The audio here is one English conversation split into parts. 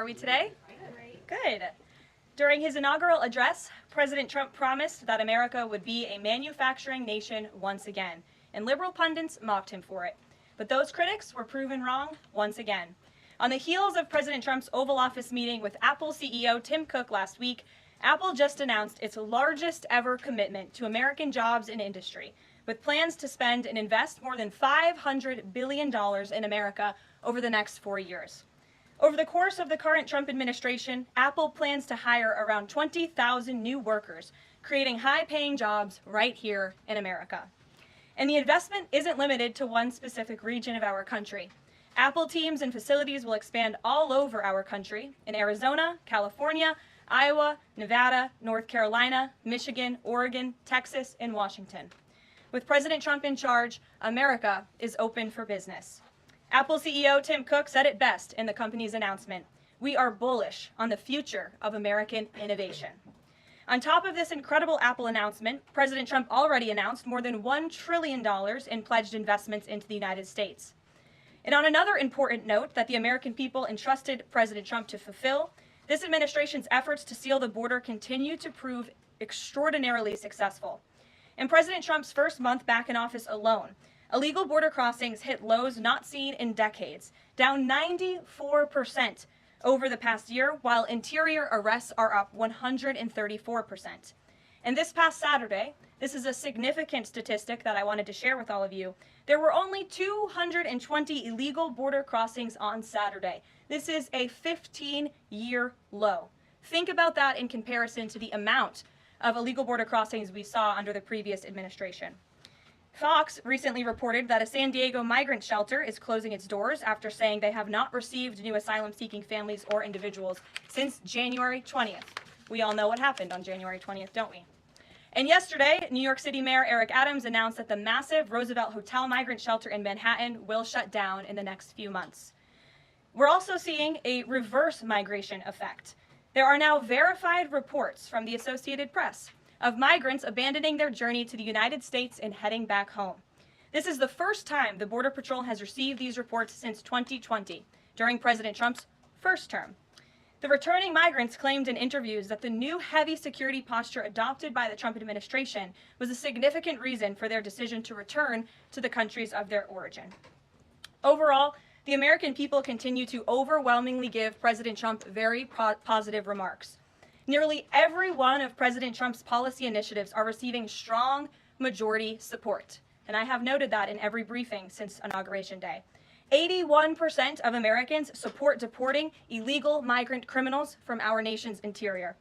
we today? Good. During his inaugural address, President Trump promised that America would be a manufacturing nation once again, and liberal pundits mocked him for it. But those critics were proven wrong once again. On the heels of President Trump's Oval Office meeting with Apple CEO Tim Cook last week, Apple just announced its largest ever commitment to American jobs and industry, with plans to spend and invest more than $500 billion in America over the next 4 years. Over the course of the current Trump administration, Apple plans to hire around 20,000 new workers, creating high-paying jobs right here in America. And the investment isn't limited to one specific region of our country. Apple teams and facilities will expand all over our country, in Arizona, California, Iowa, Nevada, North Carolina, Michigan, Oregon, Texas, and Washington. With President Trump in charge, America is open for business. Apple CEO Tim Cook said it best in the company's announcement: "We are bullish on the future of American innovation." On top of this incredible Apple announcement, President Trump already announced more than $1 trillion in pledged investments into the United States. And on another important note that the American people entrusted President Trump to fulfill, this administration's efforts to seal the border continue to prove extraordinarily successful. In President Trump's first month back in office alone, illegal border crossings hit lows not seen in decades, down 94% over the past year, while interior arrests are up 134%. And this past Saturday, this is a significant statistic that I wanted to share with all of you, there were only 220 illegal border crossings on Saturday. This is a 15-year low. Think about that in comparison to the amount of illegal border crossings we saw under the previous administration. Fox recently reported that a San Diego migrant shelter is closing its doors after saying they have not received new asylum-seeking families or individuals since January 20th. We all know what happened on January 20th, don't we? And yesterday, New York City Mayor Eric Adams announced that the massive Roosevelt Hotel migrant shelter in Manhattan will shut down in the next few months. We're also seeing a reverse migration effect. There are now verified reports from the Associated Press of migrants abandoning their journey to the United States and heading back home. This is the first time the Border Patrol has received these reports since 2020, during President Trump's first term. The returning migrants claimed in interviews that the new heavy security posture adopted by the Trump administration was a significant reason for their decision to return to the countries of their origin. Overall, the American people continue to overwhelmingly give President Trump very positive remarks. Nearly every one of President Trump's policy initiatives are receiving strong majority support, and I have noted that in every briefing since Inauguration Day. 81% of Americans support deporting illegal migrant criminals from our nation's interior.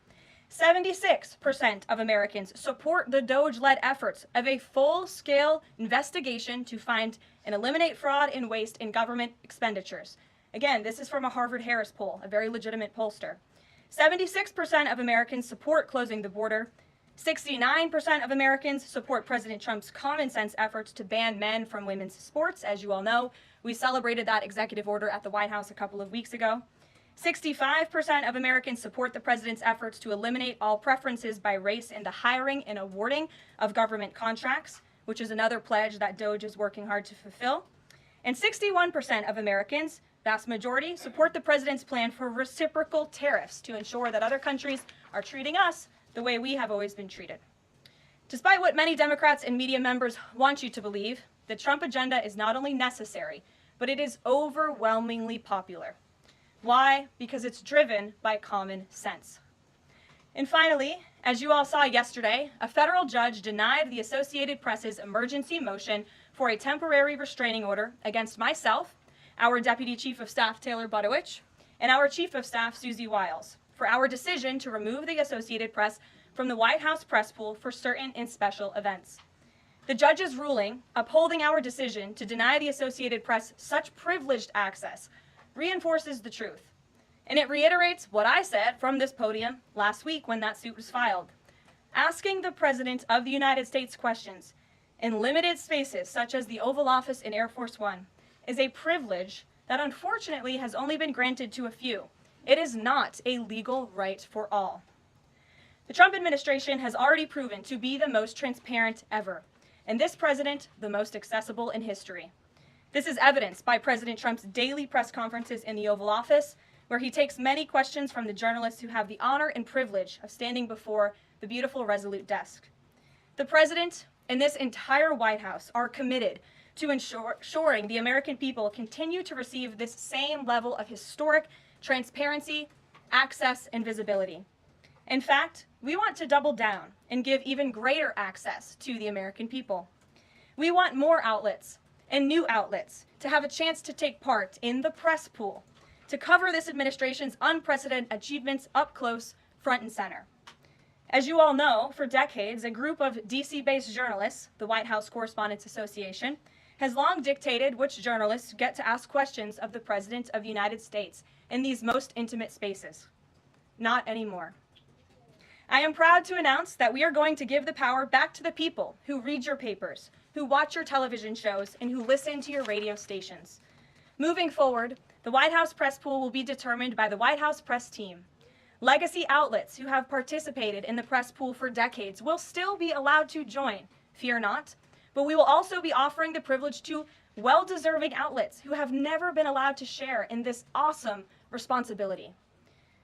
76% of Americans support the DOGE-led efforts of a full-scale investigation to find and eliminate fraud and waste in government expenditures. Again, this is from a Harvard-Harris poll, a very legitimate pollster. 76% of Americans support closing the border. 69% of Americans support President Trump's common-sense efforts to ban men from women's sports. As you all know, we celebrated that executive order at the White House a couple of weeks ago. 65% of Americans support the president's efforts to eliminate all preferences by race in the hiring and awarding of government contracts, which is another pledge that DOGE is working hard to fulfill. And 61% of Americans, vast majority, support the president's plan for reciprocal tariffs to ensure that other countries are treating us the way we have always been treated. Despite what many Democrats and media members want you to believe, the Trump agenda is not only necessary, but it is overwhelmingly popular. Why? Because it's driven by common sense. And finally, as you all saw yesterday, a federal judge denied the Associated Press's emergency motion for a temporary restraining order against myself, our Deputy Chief of Staff Taylor Budowich, and our Chief of Staff Susie Wiles for our decision to remove the Associated Press from the White House press pool for certain and special events. The judge's ruling, upholding our decision to deny the Associated Press such privileged access, reinforces the truth. And it reiterates what I said from this podium last week when that suit was filed. Asking the President of the United States questions in limited spaces such as the Oval Office and Air Force One is a privilege that unfortunately has only been granted to a few. It is not a legal right for all. The Trump administration has already proven to be the most transparent ever, and this president the most accessible in history. This is evidenced by President Trump's daily press conferences in the Oval Office, where he takes many questions from the journalists who have the honor and privilege of standing before the beautiful Resolute desk. The President and this entire White House are committed to ensuring the American people continue to receive this same level of historic transparency, access, and visibility. In fact, we want to double down and give even greater access to the American people. We want more outlets and new outlets to have a chance to take part in the press pool, to cover this administration's unprecedented achievements up close, front and center. As you all know, for decades, a group of DC-based journalists, the White House Correspondents Association, has long dictated which journalists get to ask questions of the President of the United States in these most intimate spaces. Not anymore. I am proud to announce that we are going to give the power back to the people who read your papers, who watch your television shows, and who listen to your radio stations. Moving forward, the White House press pool will be determined by the White House press team. Legacy outlets who have participated in the press pool for decades will still be allowed to join, fear not, but we will also be offering the privilege to well-deserving outlets who have never been allowed to share in this awesome responsibility.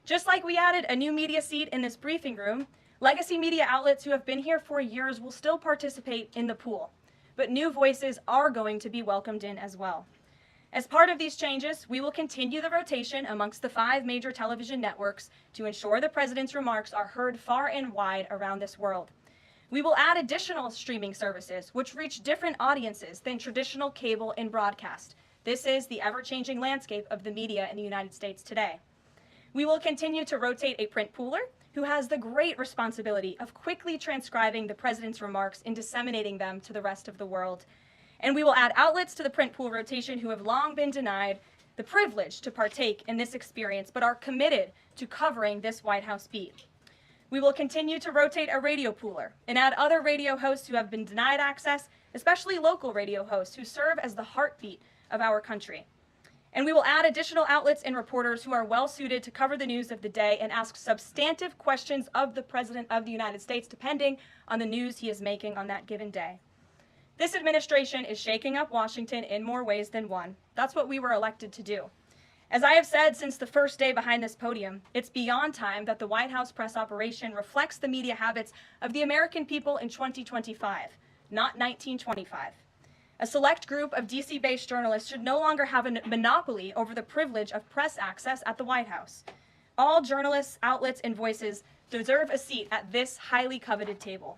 Just like we added a new media seat in this briefing room, legacy media outlets who have been here for years will still participate in the pool, but new voices are going to be welcomed in as well. As part of these changes, we will continue the rotation amongst the 5 major television networks to ensure the President's remarks are heard far and wide around this world. We will add additional streaming services which reach different audiences than traditional cable and broadcast. This is the ever-changing landscape of the media in the United States today. We will continue to rotate a print pooler who has the great responsibility of quickly transcribing the President's remarks and disseminating them to the rest of the world. And we will add outlets to the print pool rotation who have long been denied the privilege to partake in this experience, but are committed to covering this White House beat. We will continue to rotate a radio pooler and add other radio hosts who have been denied access, especially local radio hosts who serve as the heartbeat of our country. And we will add additional outlets and reporters who are well suited to cover the news of the day and ask substantive questions of the President of the United States, depending on the news he is making on that given day. This administration is shaking up Washington in more ways than one. That's what we were elected to do. As I have said since the first day behind this podium, it's beyond time that the White House press operation reflects the media habits of the American people in 2025, not 1925. A select group of DC-based journalists should no longer have a monopoly over the privilege of press access at the White House. All journalists, outlets, and voices deserve a seat at this highly coveted table.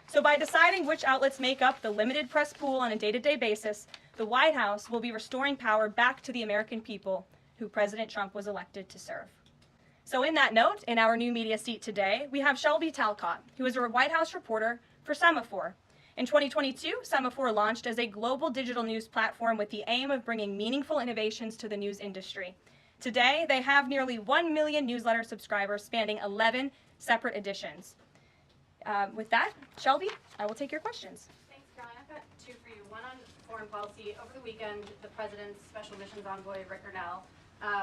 So by deciding which outlets make up the limited press pool on a day-to-day basis, the White House will be restoring power back to the American people who President Trump was elected to serve. So in that note, in our new media seat today, we have Shelby Talcott, who is a White House reporter for Semaphore. In 2022, Semaphore launched as a global digital news platform with the aim of bringing meaningful innovations to the news industry. Today, they have nearly 1 million newsletter subscribers spanning 11 separate editions. With that, Shelby, I will take your questions. Thanks, Caroline. I've got 2 for you. One on foreign policy. Over the weekend, the President's Special Missions Envoy, Rick Grenell,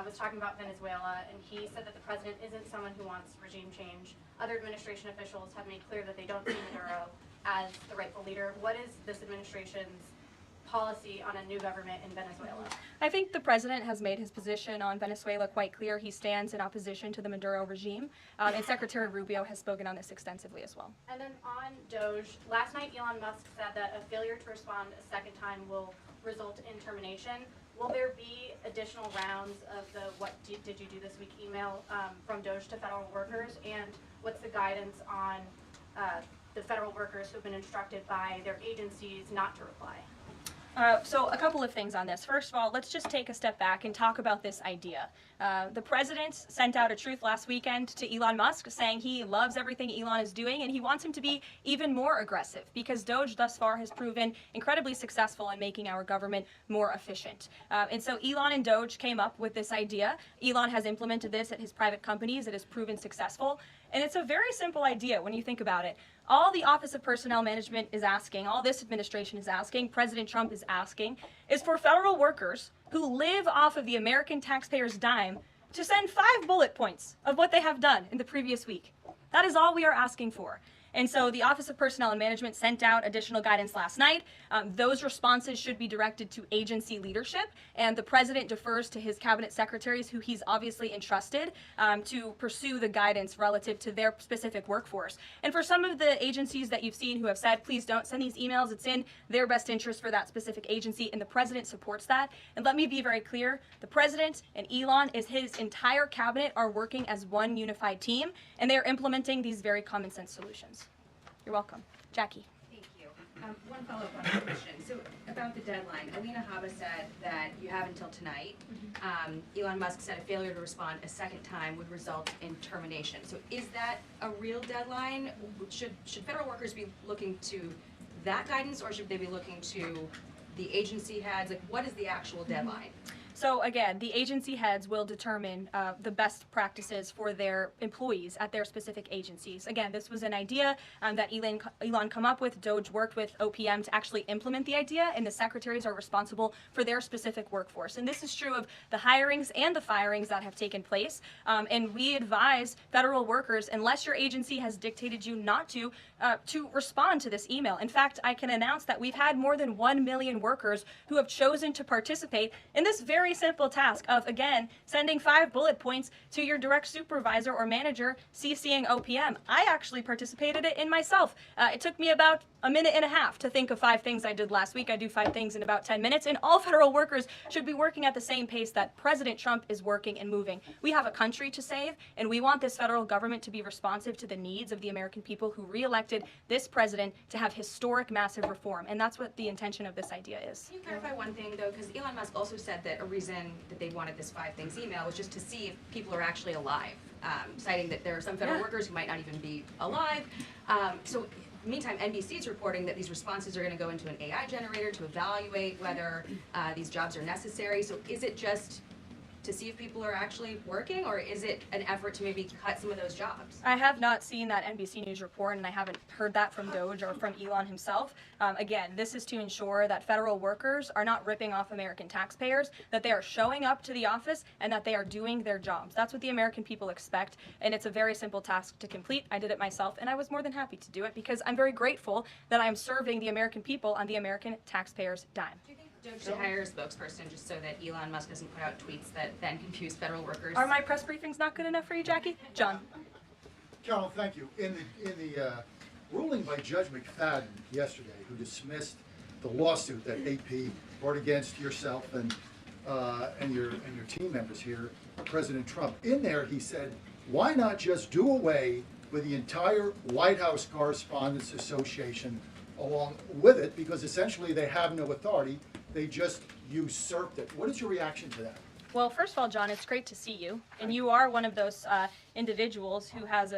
was talking about Venezuela, and he said that the President isn't someone who wants regime change. Other administration officials have made clear that they don't see Maduro as the rightful leader. What is this administration's policy on a new government in Venezuela? I think the President has made his position on Venezuela quite clear. He stands in opposition to the Maduro regime, and Secretary Rubio has spoken on this extensively as well. And then on DOGE, last night Elon Musk said that a failure to respond a second time will result in termination. Will there be additional rounds of the "what did you do this week" email from DOGE to federal workers, and what's the guidance on the federal workers who have been instructed by their agencies not to reply? So a couple of things on this. First of all, let's just take a step back and talk about this idea. The President sent out a truth last weekend to Elon Musk saying he loves everything Elon is doing and he wants him to be even more aggressive because DOGE thus far has proven incredibly successful in making our government more efficient. And so Elon and DOGE came up with this idea. Elon has implemented this at his private companies. It has proven successful. And it's a very simple idea when you think about it. All the Office of Personnel Management is asking, all this administration is asking, President Trump is asking, is for federal workers who live off of the American taxpayers' dime to send 5 bullet points of what they have done in the previous week. That is all we are asking for. And so the Office of Personnel and Management sent out additional guidance last night. Those responses should be directed to agency leadership, and the president defers to his cabinet secretaries, who he's obviously entrusted to pursue the guidance relative to their specific workforce. And for some of the agencies that you've seen who have said, please don't send these emails, it's in their best interest for that specific agency, and the president supports that. And let me be very clear, the president and Elon is his entire cabinet are working as one unified team, and they are implementing these very common sense solutions. You're welcome. Jackie. Thank you. One follow-up on that question. So about the deadline, Alina Habba said that you have until tonight. Elon Musk said a failure to respond a second time would result in termination. So is that a real deadline? Should federal workers be looking to that guidance, or should they be looking to the agency heads? Like, what is the actual deadline? So again, the agency heads will determine the best practices for their employees at their specific agencies. Again, this was an idea that Elon come up with. DOGE worked with OPM to actually implement the idea, and the secretaries are responsible for their specific workforce. And this is true of the hirings and the firings that have taken place. And we advise federal workers, unless your agency has dictated you not to respond to this email. In fact, I can announce that we've had more than 1 million workers who have chosen to participate in this very simple task of, again, sending 5 bullet points to your direct supervisor or manager, CCing OPM. I actually participated in myself. It took me about a minute and a half to think of 5 things I did last week. I do 5 things in about 10 minutes, and all federal workers should be working at the same pace that President Trump is working and moving. We have a country to save, and we want this federal government to be responsive to the needs of the American people who re-elected this president to have historic, massive reform, and that's what the intention of this idea is. Can you clarify one thing, though? Because Elon Musk also said that a reason that they wanted this 5 things email was just to see if people are actually alive, citing that there are some federal workers who might not even be alive. So meantime, NBC is reporting that these responses are going to go into an AI generator to evaluate whether these jobs are necessary. So is it just to see if people are actually working, or is it an effort to maybe cut some of those jobs? I have not seen that NBC News report, and I haven't heard that from DOGE or from Elon himself. Again, this is to ensure that federal workers are not ripping off American taxpayers, that they are showing up to the office, and that they are doing their jobs. That's what the American people expect, and it's a very simple task to complete. I did it myself, and I was more than happy to do it because I'm very grateful that I am serving the American people on the American taxpayers' dime. Do you think DOGE should hire a spokesperson just so that Elon Musk doesn't put out tweets that then confuse federal workers? Are my press briefings not good enough for you, Jackie? John. Carol, thank you. In the ruling by Judge McFadden yesterday, who dismissed the lawsuit that AP brought against yourself and your team members here, President Trump, in there he said, why not just do away with the entire White House Correspondents Association along with it, because essentially they have no authority, they just usurped it. What is your reaction to that? Well, first of all, John, it's great to see you. And you are one of those individuals who has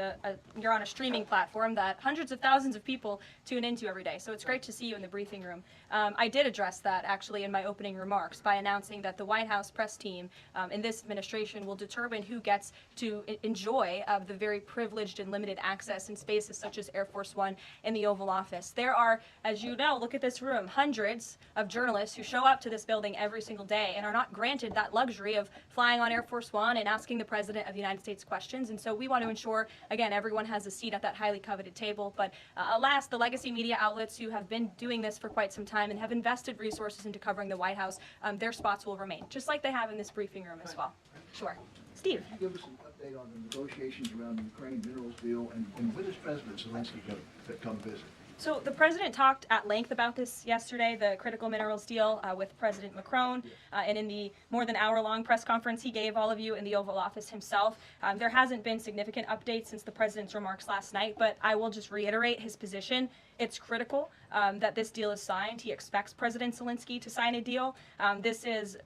you're on a streaming platform that hundreds of thousands of people tune into every day. So it's great to see you in the briefing room. I did address that actually in my opening remarks by announcing that the White House press team in this administration will determine who gets to enjoy the very privileged and limited access in spaces such as Air Force One and the Oval Office. There are, as you know, look at this room, hundreds of journalists who show up to this building every single day and are not granted that luxury of flying on Air Force One and asking the President of the United States questions. And so we want to ensure, again, everyone has a seat at that highly coveted table. But alas, the legacy media outlets who have been doing this for quite some time and have invested resources into covering the White House, their spots will remain, just like they have in this briefing room as well. Sure. Steve. Could you give us an update on the negotiations around the Ukraine minerals deal, and when is President Zelensky going to come visit? So the president talked at length about this yesterday, the critical minerals deal with President Macron, and in the more than hour-long press conference he gave all of you in the Oval Office himself. There hasn't been significant updates since the president's remarks last night, but I will just reiterate his position. It's critical that this deal is signed. He expects President Zelensky to sign a deal. This is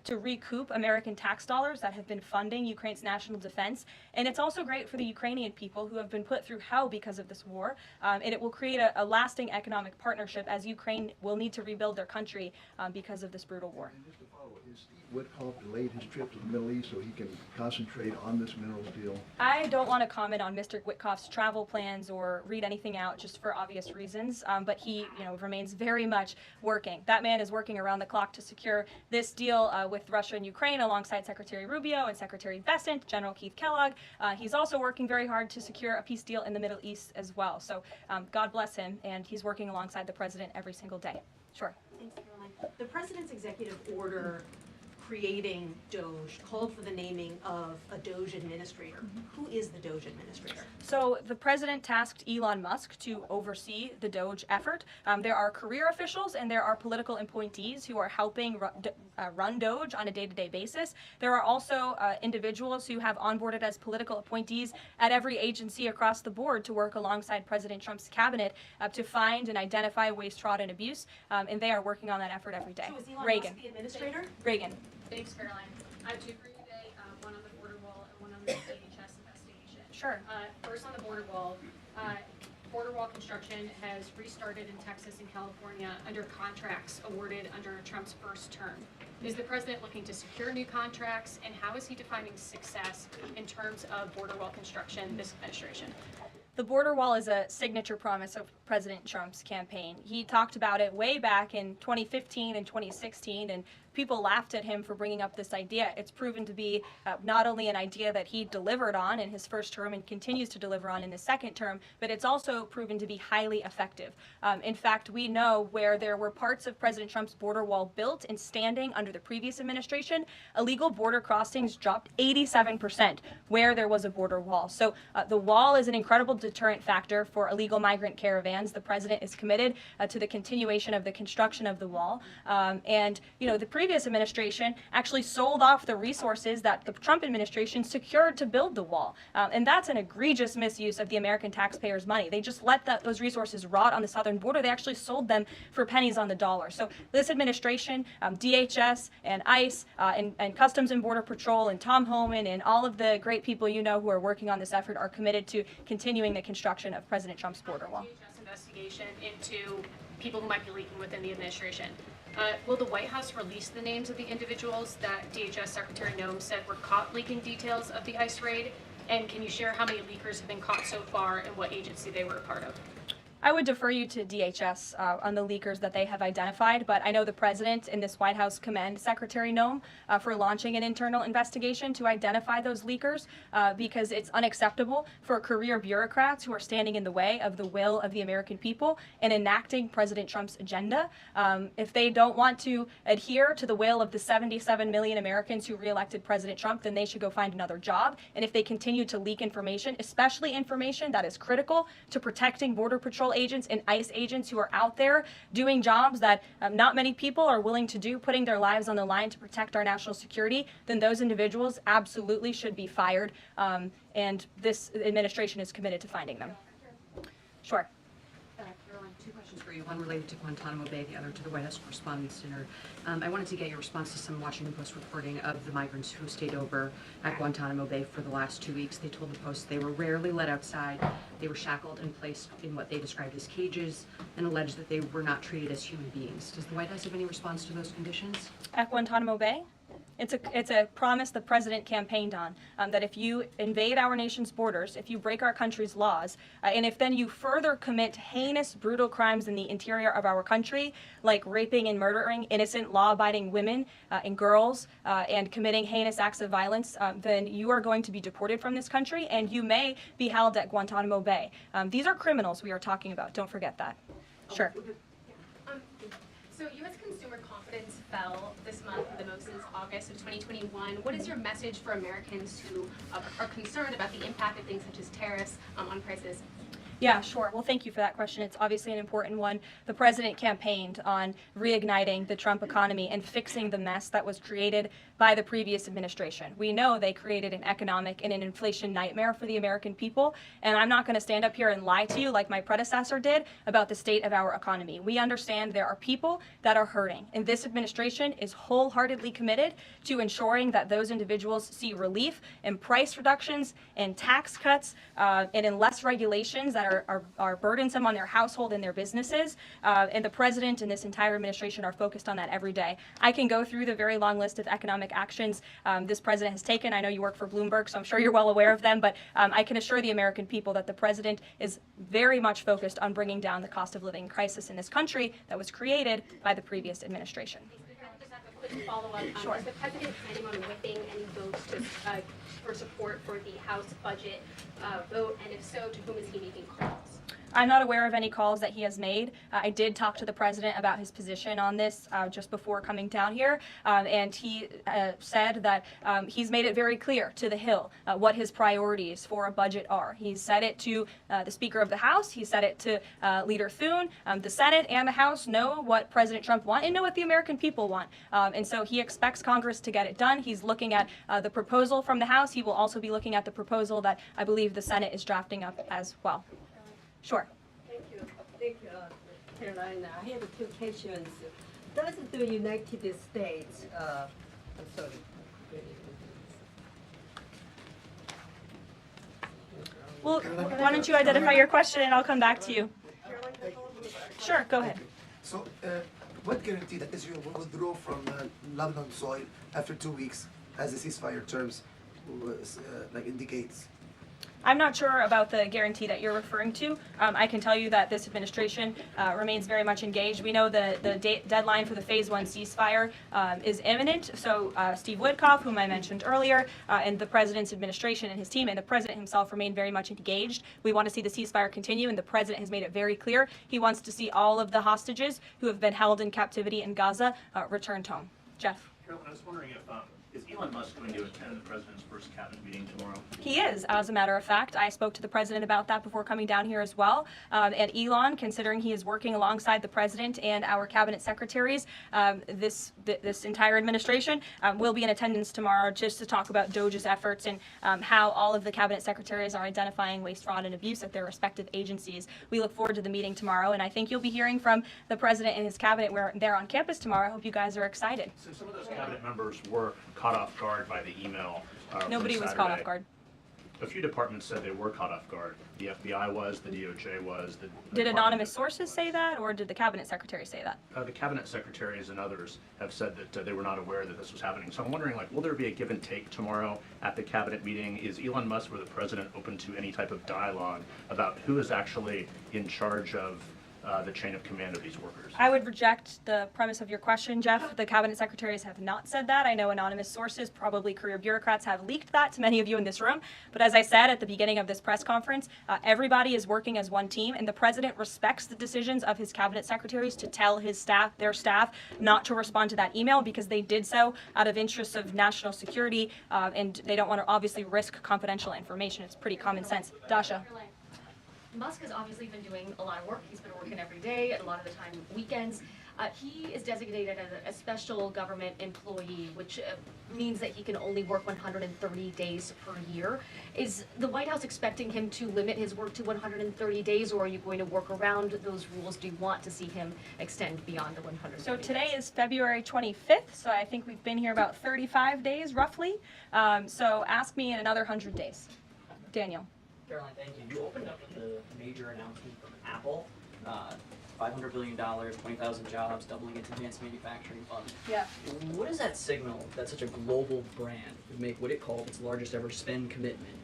to recoup American tax dollars that have been funding Ukraine's national defense. And it's also great for the Ukrainian people who have been put through hell because of this war. And it will create a lasting economic partnership as Ukraine will need to rebuild their country because of this brutal war. And just to follow, Is Steve Witkoff delayed his trip to the Middle East so he can concentrate on this minerals deal? I don't want to comment on Mr. Witkoff's travel plans or read anything out just for obvious reasons, but he, remains very much working. That man is working around the clock to secure this deal with Russia and Ukraine alongside Secretary Rubio and Secretary Bessent, General Keith Kellogg. He's also working very hard to secure a peace deal in the Middle East as well. So God bless him, and he's working alongside the president every single day. Sure. Thanks, Caroline. The president's executive order creating DOGE called for the naming of a DOGE administrator. Who is the DOGE administrator? So the president tasked Elon Musk to oversee the DOGE effort. There are career officials and there are political appointees who are helping run DOGE on a day-to-day basis. There are also individuals who have onboarded as political appointees at every agency across the board to work alongside President Trump's cabinet to find and identify waste, fraud, and abuse. And they are working on that effort every day. So is Elon Reagan. Musk the administrator? Reagan. Thanks, Caroline. I have two for you today, one on the border wall and one on the DHS investigation. Sure. First on the border wall construction has restarted in Texas and California under contracts awarded under Trump's first term. Is the president looking to secure new contracts, and how is he defining success in terms of border wall construction this administration? The border wall is a signature promise of President Trump's campaign. He talked about it way back in 2015 and 2016, and people laughed at him for bringing up this idea. It's proven to be not only an idea that he delivered on in his first term and continues to deliver on in his second term, but it's also proven to be highly effective. In fact, we know where there were parts of President Trump's border wall built and standing under the previous administration, illegal border crossings dropped 87% where there was a border wall. So the wall is an incredible deterrent factor for illegal migrant caravans. The president is committed to the continuation of the construction of the wall. The previous administration actually sold off the resources that the Trump administration secured to build the wall. And that's an egregious misuse of the American taxpayers' money. They just let those resources rot on the southern border. They actually sold them for pennies on the dollar. So this administration, DHS and ICE and Customs and Border Patrol and Tom Homan and all of the great people who are working on this effort are committed to continuing the construction of President Trump's border wall. DHS investigation into people who might be leaking within the administration. Will the White House release the names of the individuals that DHS Secretary Noem said were caught leaking details of the ICE raid? And can you share how many leakers have been caught so far and what agency they were a part of? I would defer you to DHS on the leakers that they have identified, but I know the president and this White House commend Secretary Noem for launching an internal investigation to identify those leakers because it's unacceptable for career bureaucrats who are standing in the way of the will of the American people and enacting President Trump's agenda. If they don't want to adhere to the will of the 77 million Americans who reelected President Trump, then they should go find another job. And if they continue to leak information, especially information that is critical to protecting Border Patrol agents and ICE agents who are out there doing jobs that not many people are willing to do, putting their lives on the line to protect our national security, then those individuals absolutely should be fired. And this administration is committed to finding them. Sure. Caroline, two questions for you. One related to Guantanamo Bay, the other to the White House Correspondents' Dinner. I wanted to get your response to some Washington Post reporting of the migrants who stayed over at Guantanamo Bay for the last 2 weeks. They told the Post they were rarely let outside. They were shackled and placed in what they described as cages and alleged that they were not treated as human beings. Does the White House have any response to those conditions? At Guantanamo Bay? It's a promise the president campaigned on, that if you invade our nation's borders, if you break our country's laws, and if then you further commit heinous, brutal crimes in the interior of our country, like raping and murdering innocent, law-abiding women and girls, and committing heinous acts of violence, then you are going to be deported from this country, and you may be held at Guantanamo Bay. These are criminals we are talking about. Don't forget that. Sure. So U.S. consumer confidence fell this month the most since August of 2021. What is your message for Americans who are concerned about the impact of things such as tariffs on prices? Yeah, sure. Well, thank you for that question. It's obviously an important one. The president campaigned on reigniting the Trump economy and fixing the mess that was created by the previous administration. We know they created an economic and an inflation nightmare for the American people, and I'm not going to stand up here and lie to you like my predecessor did about the state of our economy. We understand there are people that are hurting, and this administration is wholeheartedly committed to ensuring that those individuals see relief in price reductions and tax cuts and in less regulations that are are burdensome on their household and their businesses. And the president and this entire administration are focused on that every day. I can go through the very long list of economic actions this president has taken. I know you work for Bloomberg, so I'm sure you're well aware of them, but I can assure the American people that the president is very much focused on bringing down the cost of living crisis in this country that was created by the previous administration. Just have a quick follow-up. Sure. Is the president planning on whipping any votes for support for the House budget vote? And if so, to whom is he making calls? I'm not aware of any calls that he has made. I did talk to the president about his position on this just before coming down here, and he said that he's made it very clear to the Hill what his priorities for a budget are. He said it to the Speaker of the House. He said it to Leader Thune. The Senate and the House know what President Trump wants and know what the American people want. And so he expects Congress to get it done. He's looking at the proposal from the House. He will also be looking at the proposal that I believe the Senate is drafting up as well. Sure. Thank you, Caroline. I have two questions. Does the United States, I'm sorry. Well, why don't you identify your question and I'll come back to you. Sure, go ahead. So, what guarantee that Israel will withdraw from Lebanon soil after 2 weeks, as the ceasefire terms indicates? I'm not sure about the guarantee that you're referring to. I can tell you that this administration remains very much engaged. We know the deadline for the Phase 1 ceasefire is imminent. So Steve Witkoff, whom I mentioned earlier, and the president's administration and his team and the president himself remain very much engaged. We want to see the ceasefire continue, and the president has made it very clear he wants to see all of the hostages who have been held in captivity in Gaza returned home. Jeff. Carolyn, I was wondering if is Elon Musk going to attend the president's first cabinet meeting tomorrow? He is, as a matter of fact. I spoke to the president about that before coming down here as well. And Elon, considering he is working alongside the president and our cabinet secretaries, this entire administration will be in attendance tomorrow just to talk about DOGE's efforts and how all of the cabinet secretaries are identifying waste, fraud, and abuse at their respective agencies. We look forward to the meeting tomorrow, and I think you'll be hearing from the president and his cabinet where they're on campus tomorrow. I hope you guys are excited. So some of those cabinet members were caught off guard by the email. Nobody was caught off guard. A few departments said they were caught off guard. The FBI was, the DOJ was. Did anonymous sources say that, or did the cabinet secretary say that? The cabinet secretaries and others have said that they were not aware that this was happening. So I'm wondering, will there be a give and take tomorrow at the cabinet meeting? Is Elon Musk or the president open to any type of dialogue about who is actually in charge of the chain of command of these workers? I would reject the premise of your question, Jeff. The cabinet secretaries have not said that. I know anonymous sources, probably career bureaucrats, have leaked that to many of you in this room. But as I said at the beginning of this press conference, everybody is working as one team, and the president respects the decisions of his cabinet secretaries to tell his staff, their staff, not to respond to that email because they did so out of interests of national security, and they don't want to obviously risk confidential information. It's pretty common sense. Dasha. Musk has obviously been doing a lot of work. He's been working every day, a lot of the time weekends. He is designated as a special government employee, which means that he can only work 130 days per year. Is the White House expecting him to limit his work to 130 days, or are you going to work around those rules? Do you want to see him extend beyond the 130 So today days? is February 25th, so I think we've been here about 35 days roughly. So ask me in another 100 days. Daniel. Caroline, thank you. You opened up with a major announcement from Apple, $500 billion, 20,000 jobs, doubling its advanced manufacturing fund. Yeah. What does that signal that such a global brand would make what it called its largest ever spend commitment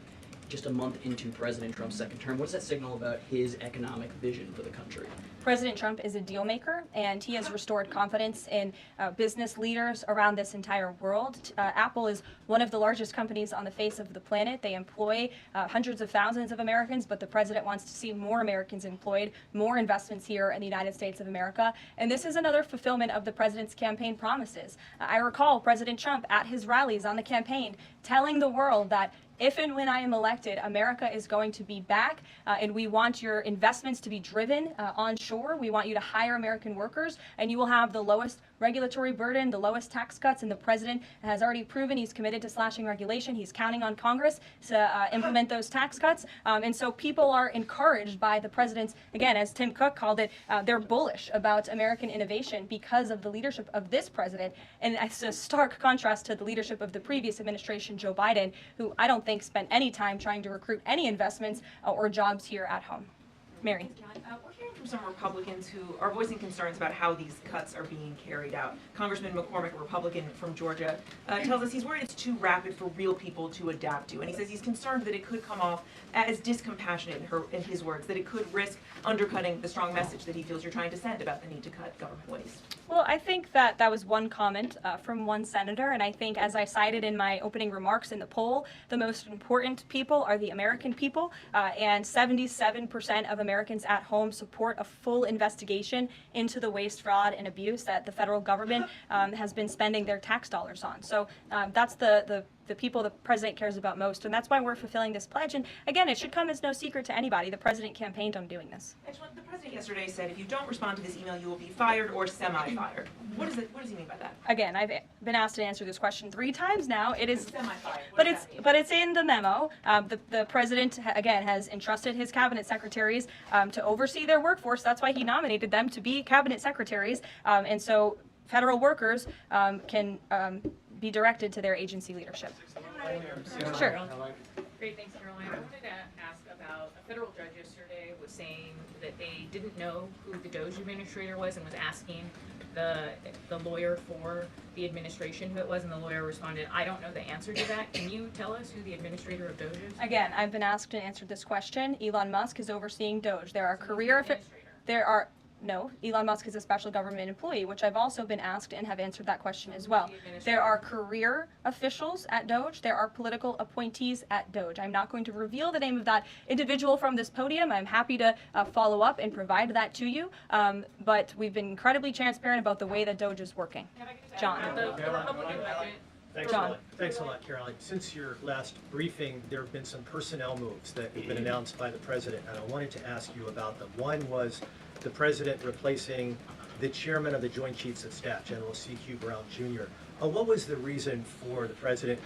just a month into President Trump's second term? What does that signal about his economic vision for the country? President Trump is a deal maker, and he has restored confidence in business leaders around this entire world. Apple is one of the largest companies on the face of the planet. They employ hundreds of thousands of Americans, but the president wants to see more Americans employed, more investments here in the United States of America. And this is another fulfillment of the president's campaign promises. I recall President Trump at his rallies on the campaign telling the world that if and when I am elected, America is going to be back, and we want your investments to be driven onshore. We want you to hire American workers, and you will have the lowest regulatory burden, the lowest tax cuts, and the president has already proven he's committed to slashing regulation. He's counting on Congress to implement those tax cuts, and so people are encouraged by the president's, again, as Tim Cook called it, they're bullish about American innovation because of the leadership of this president, and it's a stark contrast to the leadership of the previous administration, Joe Biden, who I don't think spent any time trying to recruit any investments or jobs here at home. Mary. We're hearing from some Republicans who are voicing concerns about how these cuts are being carried out. Congressman McCormick, a Republican from Georgia, tells us he's worried it's too rapid for real people to adapt to. And he says he's concerned that it could come off as discompassionate, in his words, that it could risk undercutting the strong message that he feels you're trying to send about the need to cut government waste. Well, I think that was one comment from one senator, and I think, as I cited in my opening remarks in the poll, the most important people are the American people, and 77% of Americans at home support a full investigation into the waste, fraud, and abuse that the federal government has been spending their tax dollars on. So that's the people the president cares about most, and that's why we're fulfilling this pledge. And again, it should come as no secret to anybody. The president campaigned on doing this. Actually, the president yesterday said if you don't respond to this email, you will be fired or semi-fired. What does he mean by that? Again, I've been asked to answer this question 3 times now. It is Semi-fired. but it's in the memo. The president again has entrusted his cabinet secretaries to oversee their workforce. That's why he nominated them to be cabinet secretaries, and so federal workers can be directed to their agency leadership. Sure. Great, thanks, Caroline. I wanted to ask about a federal judge yesterday was saying that they didn't know who the DOGE administrator was and was asking the lawyer for the administration who it was, and the lawyer responded, I don't know the answer to that. Can you tell us who the administrator of DOGE is? Again, I've been asked to answer this question. Elon Musk is overseeing DOGE. No, Elon Musk is a special government employee, which I've also been asked and have answered that question as well. There are career officials at DOGE. There are political appointees at DOGE. I'm not going to reveal the name of that individual from this podium. I'm happy to follow up and provide that to you. But we've been incredibly transparent about the way that DOGE is working. John. Thanks a lot, Caroline. Since your last briefing, there have been some personnel moves that have been announced by the president, and I wanted to ask you about them. One was the president replacing the chairman of the Joint Chiefs of Staff, General C.Q. Brown Jr. What was the reason for the president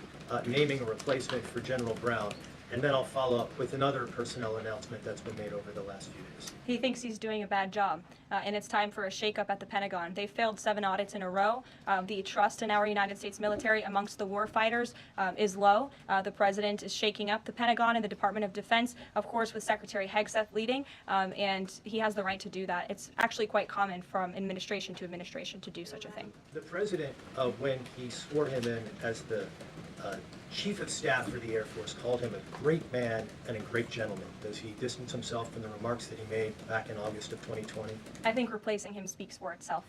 naming a replacement for General Brown? And then I'll follow up with another personnel announcement that's been made over the last few days. He thinks he's doing a bad job, and it's time for a shakeup at the Pentagon. They failed 7 audits in a row. The trust in our United States military amongst the war fighters is low. The president is shaking up the Pentagon and the Department of Defense, of course, with Secretary Hegseth leading, and he has the right to do that. It's actually quite common from administration to administration to do such a thing. The president, when he swore him in as the Chief of Staff for the Air Force, called him a great man and a great gentleman. Does he distance himself from the remarks that he made back in August of 2020? I think replacing him speaks for itself.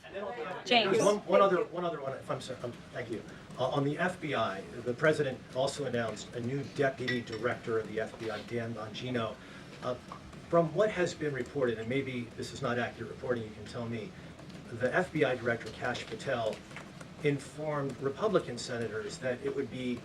James. One other one, if I'm sorry, thank you. On the FBI, the president also announced a new deputy director of the FBI, Dan Bongino. From what has been reported, and maybe this is not accurate reporting, you can tell me, the FBI director, Kash Patel, informed Republican senators that it would be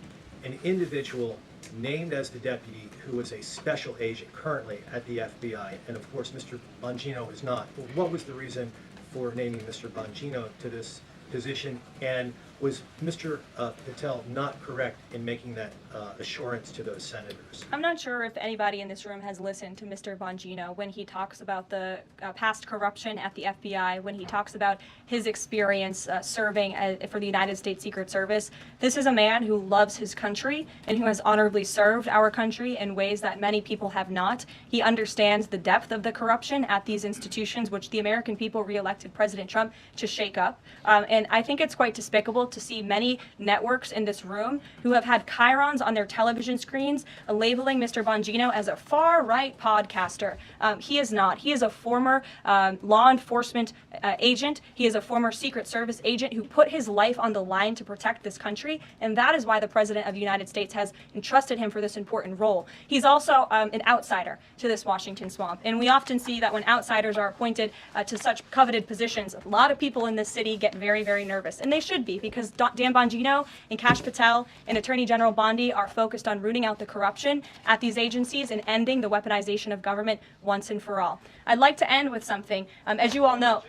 an individual named as the deputy who was a special agent currently at the FBI, and of course Mr. Bongino is not. What was the reason for naming Mr. Bongino to this position, and was Mr. Patel not correct in making that assurance to those senators? I'm not sure if anybody in this room has listened to Mr. Bongino when he talks about the past corruption at the FBI, when he talks about his experience serving for the United States Secret Service. This is a man who loves his country and who has honorably served our country in ways that many people have not. He understands the depth of the corruption at these institutions, which the American people reelected President Trump to shake up. And I think it's quite despicable to see many networks in this room who have had chyrons on their television screens labeling Mr. Bongino as a far-right podcaster. He is not. He is a former law enforcement agent. He is a former Secret Service agent who put his life on the line to protect this country, and that is why the President of the United States has entrusted him for this important role. He's also an outsider to this Washington swamp, and we often see that when outsiders are appointed to such coveted positions, a lot of people in this city get very, very nervous, and they should be, because Dan Bongino and Kash Patel and Attorney General Bondi are focused on rooting out the corruption at these agencies and ending the weaponization of government once and for all. I'd like to end with something. As you all know,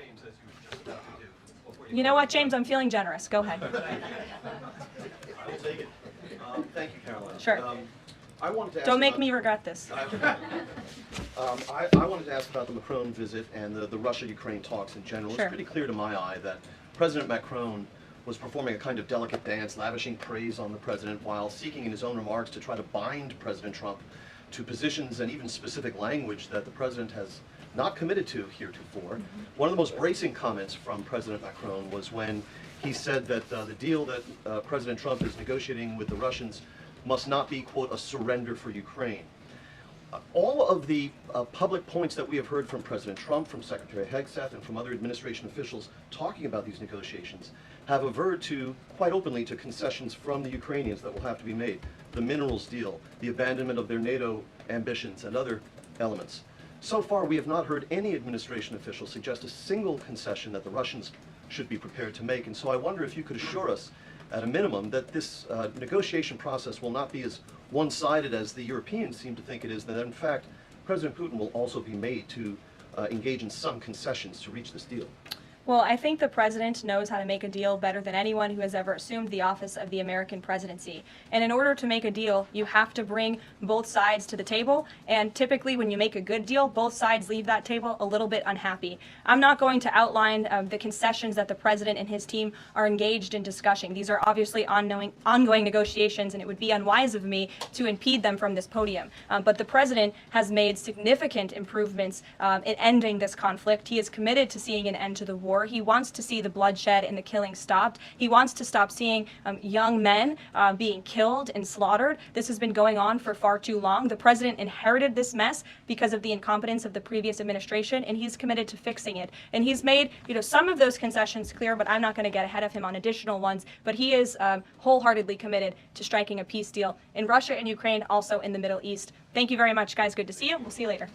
you know what, James, I'm feeling generous. Go ahead. I will take it. Thank you, Caroline. Sure. I wanted to ask Don't make me regret this. I wanted to ask about the Macron visit and the Russia-Ukraine talks in general. Sure. It's pretty clear to my eye that President Macron was performing a kind of delicate dance, lavishing praise on the president while seeking in his own remarks to try to bind President Trump to positions and even specific language that the president has not committed to heretofore. One of the most bracing comments from President Macron was when he said that the deal that President Trump is negotiating with the Russians must not be, quote, a surrender for Ukraine. All of the public points that we have heard from President Trump, from Secretary Hegseth, and from other administration officials talking about these negotiations have averred to, quite openly, to concessions from the Ukrainians that will have to be made. The minerals deal, the abandonment of their NATO ambitions, and other elements. So far, we have not heard any administration official suggest a single concession that the Russians should be prepared to make. And so I wonder if you could assure us, at a minimum, that this negotiation process will not be as one-sided as the Europeans seem to think it is, that in fact, President Putin will also be made to engage in some concessions to reach this deal. Well, I think the president knows how to make a deal better than anyone who has ever assumed the office of the American presidency. And in order to make a deal, you have to bring both sides to the table. And typically when you make a good deal, both sides leave that table a little bit unhappy. I'm not going to outline the concessions that the president and his team are engaged in discussing. These are obviously ongoing negotiations, and it would be unwise of me to impede them from this podium. But the president has made significant improvements in ending this conflict. He is committed to seeing an end to the war. He wants to see the bloodshed and the killing stopped. He wants to stop seeing young men being killed and slaughtered. This has been going on for far too long. The president inherited this mess because of the incompetence of the previous administration, and he's committed to fixing it. And he's made, some of those concessions clear, but I'm not going to get ahead of him on additional ones. But he is wholeheartedly committed to striking a peace deal in Russia and Ukraine, also in the Middle East. Thank you very much, guys. Good to see you. We'll see you later.